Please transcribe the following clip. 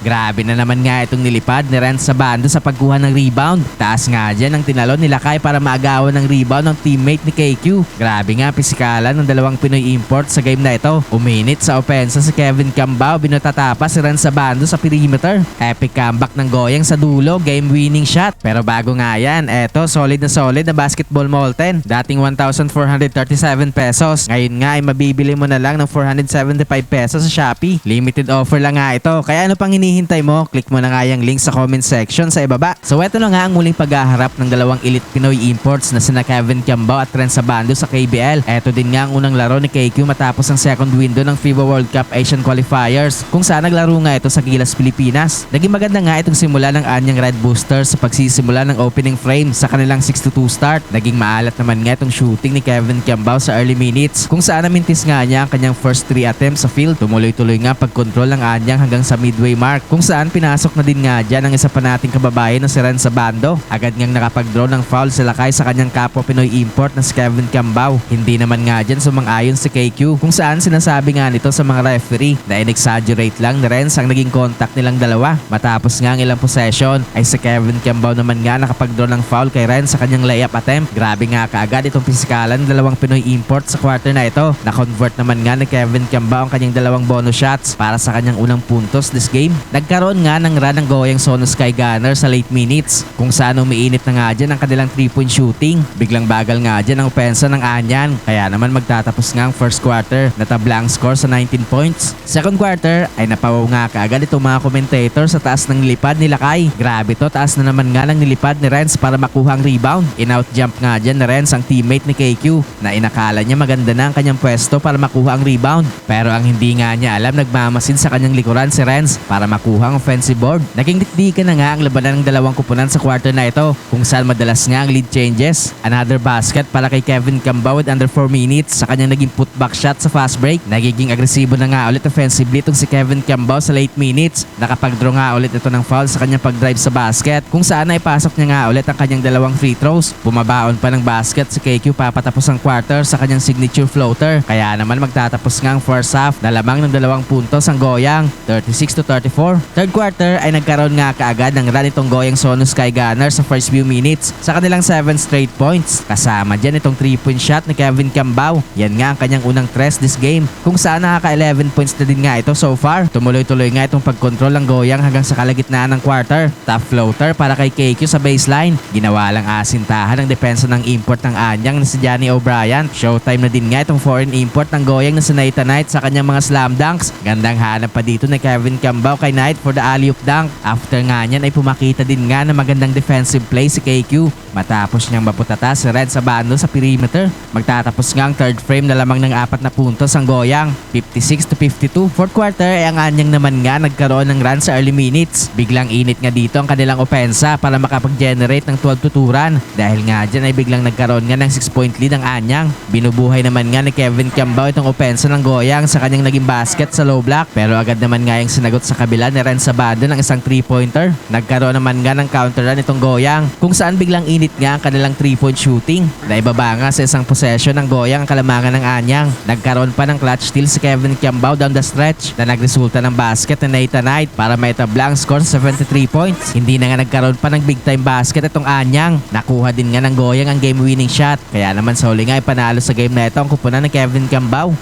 Grabe na naman nga itong nilipad ni Renz sa bando sa pagkuha ng rebound. Taas nga dyan ang tinalon ni Lakay para maagawan ng rebound ng teammate ni KQ. Grabe nga pisikalan ng dalawang Pinoy import sa game na ito. Uminit sa opensa si Kevin Cambao, binutatapa si Renz sa bando sa perimeter. Epic comeback ng Goyang sa dulo, game winning shot. Pero bago nga yan, eto solid na basketball molten. Dating 1,437 pesos. Ngayon nga ay mabibili mo na lang ng 475 pesos sa Shopee. Limited offer lang nga ito. Kaya ano pang hinihintay mo? Click mo na nga yung link sa comment section sa ibaba. So eto na nga ang muling paghaharap ng dalawang elite Pinoy imports na sina Kevin Cambao at Renz Sabando sa KBL. Eto din nga ang unang laro ni KQ matapos ang second window ng FIBA World Cup Asian Qualifiers kung saan naglaro nga ito sa Gilas, Pilipinas. Naging maganda nga itong simula ng anyang Red Boosters sa pagsisimula ng opening frame sa kanilang 6-2 start. Naging maalat naman nga itong shooting ni Kevin Cambao sa early minutes kung saan namintis nga niya ang kanyang first 3 attempts sa field. Tumuloy-tuloy nga pagkontrol ng anyang hanggang sa midway mark kung saan pinasok na din nga dyan ang isa pa nating kababayan na si Renz Sabando. Agad ngang nakapag-draw ng foul si Lakay sa kanyang kapwa Pinoy import na si Kevin Cambao. Hindi naman nga dyan sumang-ayon si KQ kung saan sinasabi nga nito sa mga referee na in-exaggerate lang ni Renz ang naging contact nilang dalawa. Matapos nga ang ilang possession ay si Kevin Cambao naman nga nakapag-draw ng foul kay Renz sa kanyang layup attempt. Grabe nga kaagad itong pisikalan ng dalawang Pinoy import sa quarter na ito. Na-convert naman nga ni Kevin Cambao ang kanyang dalawang bonus shots para sa kanyang unang puntos this game. Nagkaroon nga ng run ng Goyang Sono Sky Gunner sa late minutes kung saan umiinit na nga dyan ang kanilang 3-point shooting. Biglang bagal nga dyan ang opensa ng Anyan kaya naman magtatapos nga ang first quarter na tabla ang score sa 19 points. Second quarter ay napawaw nga kaagad itong mga commentator sa taas ng nilipad ni Lakay. Grabe to, taas na naman nga ng nilipad ni Renz para makuha ang rebound. In-out jump nga dyan ni Renz ang teammate ni KQ na inakala niya maganda na ang kanyang pwesto para makuha ang rebound. Pero ang hindi nga niya alam, nagmamasid sa kanyang likuran si Renz para makuha ang offensive board. Naging dikdikan na nga ang labanan ng dalawang kupunan sa quarter na ito kung saan madalas nga ang lead changes. Another basket para kay Kevin Cambao with under 4 minutes sa kanyang naging putback shot sa fast break. Nagiging agresibo na nga ulit offensively itong si Kevin Cambao sa late minutes. Nakapag-draw nga ulit ito ng foul sa kanyang pag-drive sa basket kung saan ay pasok niya nga ulit ang kanyang dalawang free throws. Bumabaon pa ng basket si KQ papatapos ang quarter sa kanyang signature floater. Kaya naman magtatapos nga ang first half na lamang ng 2 puntos ang Goyang, 36-34. Third quarter ay nagkaroon nga kaagad ng run itong Goyang Sono Sky Gunner sa first few minutes sa kanilang 7 straight points. Kasama dyan itong 3-point shot ni Kevin Cambao. Yan nga ang kanyang unang tres this game kung saan nakaka-11 points na din nga ito so far. Tumuloy-tuloy nga itong pagkontrol ng Goyang hanggang sa kalagitnaan ng quarter. Top floater para kay KQ sa baseline. Ginawa lang asintahan ang depensa ng import ng Anyang na si Johnny O'Brien. Showtime na din nga itong foreign import ng Goyang na si Nathan Knight sa kanyang mga slam dunks. Gandang hanap pa dito ni Kevin Cambao kay Knight for the alley-oop dunk. After nga niyan ay pumakita din nga na magandang defensive play si KQ. Matapos niyang maputata si Renz Sabando sa perimeter. Magtatapos nga ang third frame na lamang ng 4 na puntos ang Goyang, 56-52. Fourth quarter ay ang Anyang naman nga nagkaroon ng run sa early minutes. Biglang init nga dito ang kanilang opensa para makapag-generate ng 12 run. Dahil nga dyan ay biglang nagkaroon nga ng 6-point lead ang Anyang. Binubuhay naman nga ni Kevin Cambao itong opensa ng Goyang sa kanyang naging basket sa low block. Pero agad naman nga yung sinagot sa kabila ni Renz Sabando ng isang 3-pointer. Nagkaroon naman nga ng counter run itong Goyang kung saan biglang init nga ang kanilang 3-point shooting. Naibaba nga sa isang possession ng Goyang ang kalamangan ng Anyang. Nagkaroon pa ng clutch steal si Kevin Cambao down the stretch na nagresulta ng basket ni Nathan Knight para maitabla ang score sa 73 points. Hindi na nga nagkaroon pa ng big time basket itong Anyang. Nakuha din nga ng Goyang ang game winning shot. Kaya naman sa huli nga ay panalo sa game na ito ang kupunan ng Kevin Cambao.